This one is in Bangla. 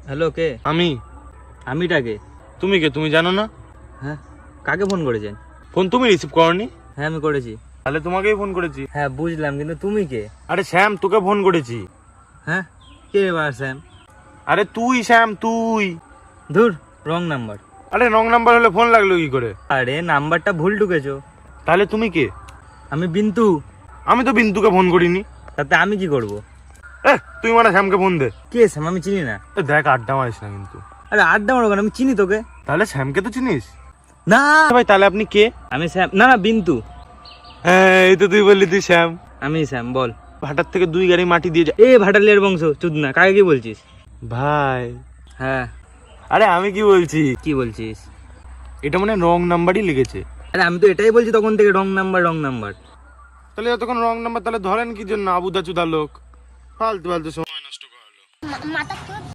হ্যালো, কে? আমিটা কে? তুমি কে তুমি জানো না? হ্যাঁ, কাকে ফোন করেছেন? ফোন তুমি রিসিভ করনি? হ্যাঁ, আমি করেছি। তাহলে তোমাকেই ফোন করেছি। হ্যাঁ, বুঝলাম, কিন্তু তুমি কে? আরে শ্যাম, তোকে ফোন করেছি। হ্যাঁ, কে এবার স্যাম? আরে তুই শ্যাম, তুই। ধুর, রং নাম্বার। আরে রং নাম্বার হলে ফোন লাগলো কি করে? আরে নাম্বারটা ভুল ঢুকেছো। তাহলে তুমি কে? আমি বিন্তু। আমি তো বিন্দুকে ফোন করিনি। তাতে আমি কি করব? তুই মানে শ্যামকে ফোন দে। কে স্যাম? আমি চিনি না। দেখ, আড্ডা মারিস না কিন্তু। আরে আড্ডা মারো কেন? আমি চিনি তোকে। তাহলে শ্যামকে তো চিনিস না ভাই। তাহলে আপনি কে? আমি স্যাম না, না, বিন্তু। হ্যাঁ, এই তো তুই বললি তুই শ্যাম। আমি স্যাম, বল। ভাটার থেকে 2 গাড়ি মাটি দিয়ে যা। এ ভাটালিয়ার বংশ চুদ না, কাকে কি বলছিস? ভাই, হ্যাঁ, আরে আমি কি বলছি, কি বলছিস? এটা মানে রং নাম্বারই লিখেছে। আরে আমি তো এটাই বলছি তখন থেকে, রং নাম্বার, রং নাম্বার। তাহলে যতক্ষণ রং নাম্বার, তাহলে ধরেন কি জন্য? আবুদা চুদা লোক, ফালতু ফালতু সময় নষ্ট করালো।